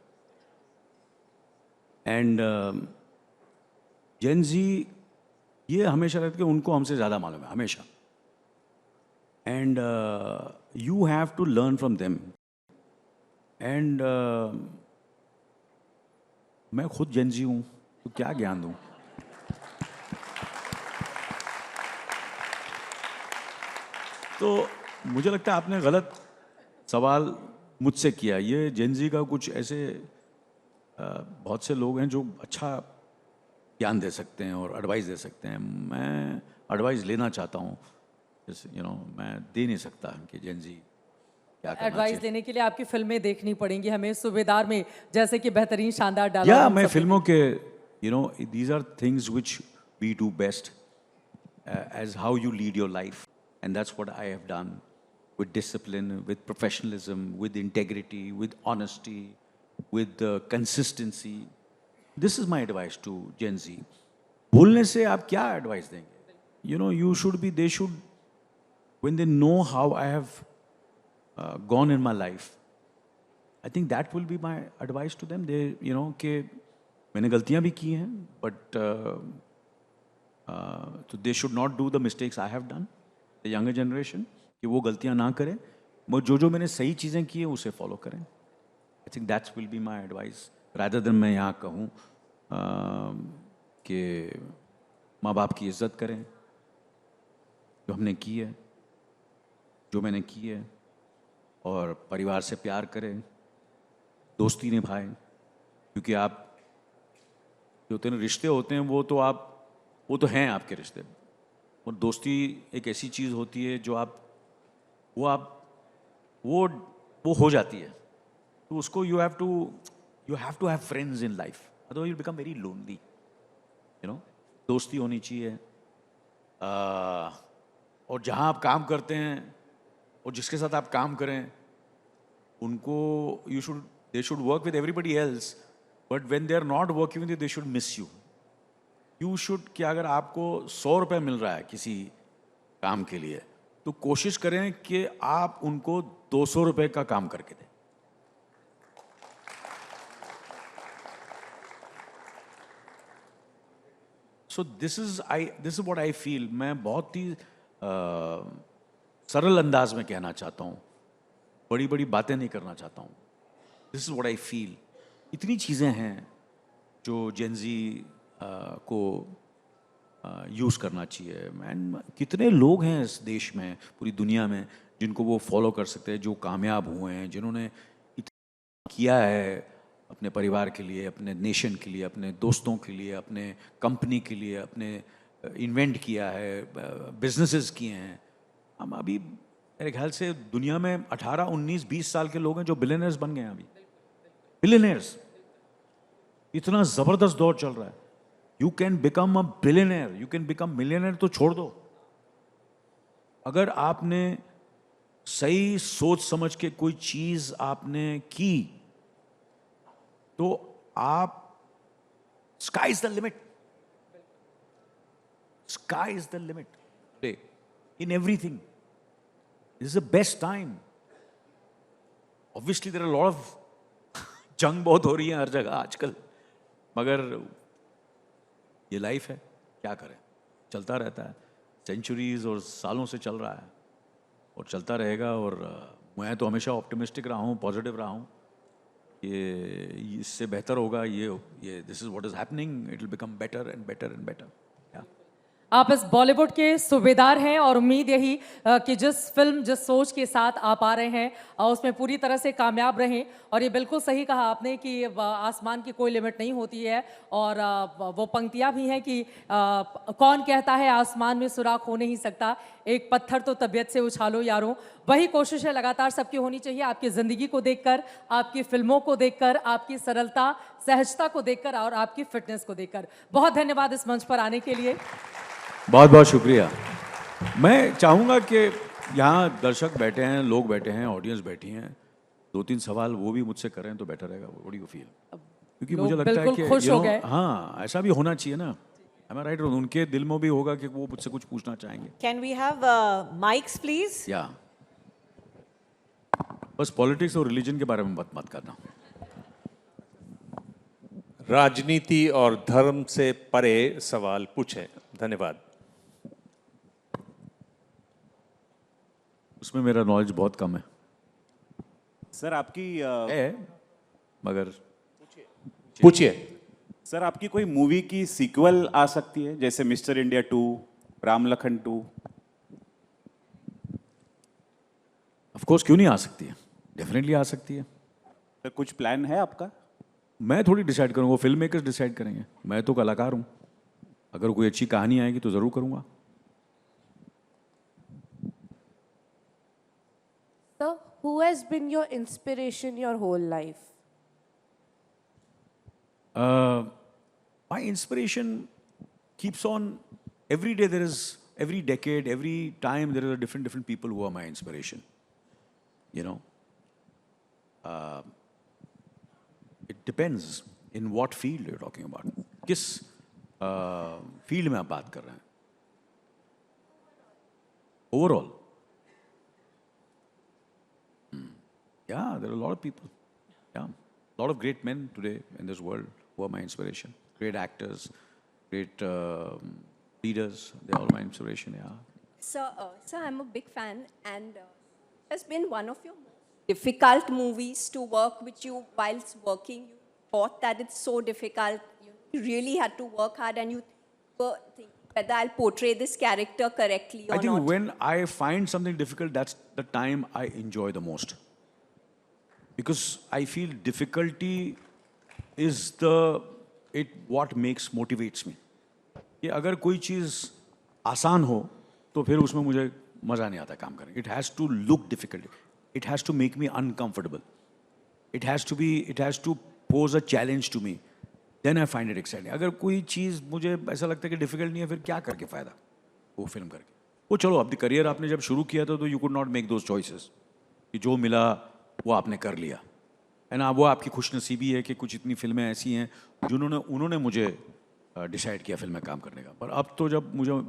एंड जेन जी ये हमेशा रहते कि उनको हमसे ज़्यादा मालूम है हमेशा. And you have to learn from them. And मैं खुद जेन जी हूँ तो क्या ज्ञान दूँ. तो मुझे लगता है आपने गलत सवाल मुझसे किया. ये जेन जी का कुछ ऐसे बहुत से लोग हैं जो अच्छा ज्ञान दे सकते हैं और एडवाइस दे सकते हैं. मैं एडवाइस लेना चाहता हूँ. मैं दे नहीं सकता कि जेन जी क्या करना एडवाइस चाहिए. देने के लिए आपकी फिल्में देखनी पड़ेंगी हमें. सूबेदार में जैसे कि बेहतरीन शानदार या डायलॉग. मैं फिल्मों के these are things which we do best as how you lead your life. And that's what I have done with discipline, with professionalism, with integrity, with honesty, with consistency. This is my advice to Gen Z. बोलने से आप क्या advice देंगे? You should be, they should, when they know how I have gone in my life, I think that will be my advice to them. They, कि मैंने गलतियाँ भी की हैं, but so they should not do the mistakes I have done, the younger generation. कि वो गलतियां ना करें, मगर जो मैंने सही चीज़ें की हैं उसे फॉलो करें. आई think that's will be my advice rather than मैं यहाँ कहूँ कि माँ बाप की इज्जत करें जो हमने की है, जो मैंने की है, और परिवार से प्यार करें, दोस्ती निभाएं. क्योंकि आप जो होते हैं रिश्ते होते हैं वो तो हैं आपके रिश्ते, और दोस्ती एक ऐसी चीज़ होती है जो वो हो जाती है. तो उसको you have to have friends in life, otherwise you become very lonely. दोस्ती होनी चाहिए. और जहाँ आप काम करते हैं और जिसके साथ आप काम करें उनको they should work with everybody else, but when they are not working with you they should miss you. You should कि अगर आपको 100 रुपये मिल रहा है किसी काम के लिए तो कोशिश करें कि आप उनको 200 रुपये का काम करके दें. So this is what I feel. मैं बहुत ही सरल अंदाज में कहना चाहता हूँ, बड़ी बड़ी बातें नहीं करना चाहता हूँ. This is what I feel. इतनी चीज़ें हैं जो जेन जी को यूज़ करना चाहिए. एंड कितने लोग हैं इस देश में, पूरी दुनिया में, जिनको वो फॉलो कर सकते हैं, जो कामयाब हुए हैं, जिन्होंने इतना किया है अपने परिवार के लिए, अपने नेशन के लिए, अपने दोस्तों के लिए, अपने कंपनी के लिए, अपने इन्वेंट किया है, बिजनेसेस किए हैं. हम अभी मेरे ख्याल से दुनिया में 18, 19, 20 साल के लोग हैं जो बिलियनर्स बन गए हैं. अभी बिलियनर्स. इतना ज़बरदस्त दौर चल रहा है. You can become a billionaire, you can become millionaire तो छोड़ दो. अगर आपने सही सोच समझ के कोई चीज आपने की तो आप, sky is the limit. Sky is the limit today in everything. This is the best time. Obviously there are lot of जंग बहुत हो रही है हर जगह आजकल, मगर ये लाइफ है, क्या करें, चलता रहता है. सेंचुरीज और सालों से चल रहा है और चलता रहेगा. और मैं तो हमेशा ऑप्टिमिस्टिक रहा हूँ, पॉजिटिव रहा हूँ. ये इससे बेहतर होगा, ये this is what is happening, it will become better and better and better. आप इस बॉलीवुड के सूबेदार हैं और उम्मीद यही कि जिस फिल्म जिस सोच के साथ आप आ रहे हैं उसमें पूरी तरह से कामयाब रहें। और ये बिल्कुल सही कहा आपने कि आसमान की कोई लिमिट नहीं होती है, और वो पंक्तियाँ भी हैं कि कौन कहता है आसमान में सुराख हो नहीं सकता, एक पत्थर तो तबीयत से उछालो यारों। वही कोशिश है लगातार सबकी होनी चाहिए, आपकी ज़िंदगी को देखकर, आपकी फिल्मों को देखकर, आपकी सरलता सहजता को देखकर और आपकी फिटनेस को देखकर। बहुत धन्यवाद इस मंच पर आने के लिए। बहुत बहुत शुक्रिया। मैं चाहूँगा कि यहाँ दर्शक बैठे हैं, लोग बैठे हैं, ऑडियंस बैठी हैं, 2-3 सवाल वो भी मुझसे करें तो बेटर रहेगा। What do you feel? क्योंकि मुझे लगता है कि खुश हो गए। हाँ, ऐसा भी होना चाहिए ना। Am I right? उनके दिल में भी होगा कि वो मुझसे कुछ पूछना चाहेंगे। Can we have mics, please? या बस पॉलिटिक्स और रिलीजन के बारे में मत करना। राजनीति और धर्म से परे सवाल पूछें। धन्यवाद। उसमें मेरा नॉलेज बहुत कम है सर। आपकी मगर पूछिए। सर आपकी कोई मूवी की सीक्वल आ सकती है, जैसे mister India 2, Ram Lakhan 2? Of course, क्यों नहीं आ सकती है, डेफिनेटली आ सकती है। सर कुछ प्लान है आपका? मैं थोड़ी डिसाइड करूँगा, फिल्म मेकर्स डिसाइड करेंगे। मैं तो कलाकार हूँ, अगर कोई अच्छी कहानी आएगी तो ज़रूर करूँगा। Sir, who has been your inspiration your whole life? My inspiration keeps on, every day there is, every decade, every time there are different people who are my inspiration. You know, it depends in what field you're talking about. किस field में आप बात कर रहे हैं? Overall, yeah, there are a lot of people. Yeah, a lot of great men today in this world who are my inspiration. Great actors, great leaders. They are all my inspiration. Yeah. Sir, I'm a big fan, and has been one of your difficult movies to work with you whilst working. You thought that it's so difficult. You really had to work hard, and you were thinking whether I'll portray this character correctly or not. I think when I find something difficult, that's the time I enjoy the most. Because I feel difficulty is what motivates me. कि अगर कोई चीज़ आसान हो तो फिर उसमें मुझे मज़ा नहीं आता काम करने। It has to look difficult. It has to make me uncomfortable. It has to pose a challenge to me. Then I find it exciting. अगर कोई चीज़ मुझे ऐसा लगता है कि डिफिकल्ट नहीं है, फिर क्या करके फ़ायदा वो फिल्म करके। वो चलो, अपनी करियर आपने जब शुरू किया था तो you could not make those choices, कि जो मिला वो आपने कर लिया है ना। वो आपकी खुशनसीबी है कि कुछ इतनी फिल्में ऐसी हैं उन्होंने मुझे डिसाइड किया फिल्म में काम करने का। पर अब तो जब मुझे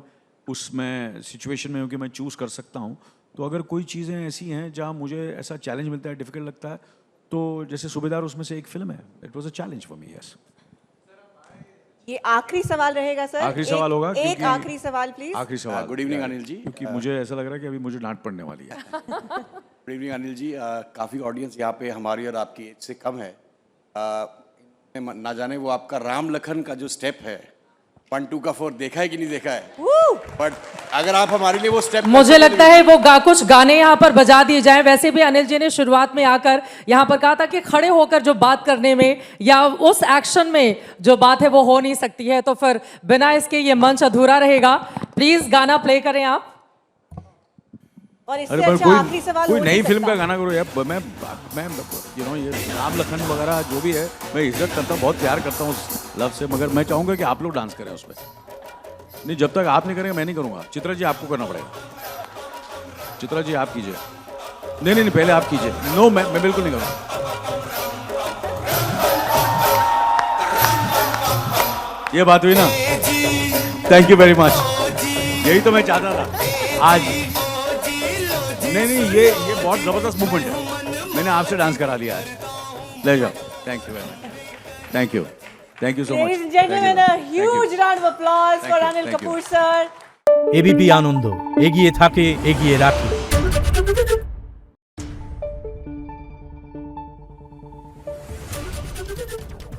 उसमें सिचुएशन में हूँ कि मैं चूज़ कर सकता हूँ, तो अगर कोई चीज़ें ऐसी हैं जहाँ मुझे ऐसा चैलेंज मिलता है, डिफ़िकल्ट लगता है, तो जैसे सूबेदार उसमें से एक फिल्म है। It was a challenge for me. Yes, ये आखिरी सवाल रहेगा सर। आखिरी सवाल होगा। एक आखिरी सवाल प्लीज। आखिरी सवाल। Good evening Anil ji. क्योंकि मुझे ऐसा लग रहा है कि अभी मुझे डांट पड़ने वाली है। Good evening Anil ji. काफ़ी ऑडियंस यहाँ पे हमारी और आपकी एज से कम है। ना जाने वो आपका राम लखन का जो स्टेप है 1, 2 का 4 देखा है कि नहीं देखा है, बट अगर आप हमारे लिए वो स्टेप, मुझे लगता है वो कुछ गाने यहाँ पर बजा दिए जाएं। वैसे भी अनिल जी ने शुरुआत में आकर यहाँ पर कहा था कि खड़े होकर जो बात करने में या उस एक्शन में जो बात है वो हो नहीं सकती है, तो फिर बिना इसके ये मंच अधूरा रहेगा। प्लीज गाना प्ले करें आप। और इससे अच्छा आखिरी सवाल कोई नई फिल्म का गाना करो यार। मैं ये राम लखन वगैरह जो भी है, मैं इज्जत करता हूँ, बहुत प्यार करता हूँ उस लव से, मगर मैं चाहूँगा कि आप लोग डांस करें उस पर। नहीं, जब तक आप नहीं करेंगे मैं नहीं करूँगा। चित्रा जी आपको करना पड़ेगा। चित्रा जी आप कीजिए। नहीं, पहले आप कीजिए। नो, मैं बिल्कुल नहीं करूँगा। ये बात हुई ना। Thank you very much. यही तो मैं चाहता था आज। नहीं, ये बहुत ज़बरदस्त मूवमेंट है। मैंने आपसे डांस करा दिया आज। ले जाओ। Thank you very much. Thank you so much. Ladies and gentlemen, a huge round of applause for Anil Kapoor sir. ABP আনন্দ এগিয়ে থাকে, এগিয়ে রাখে। है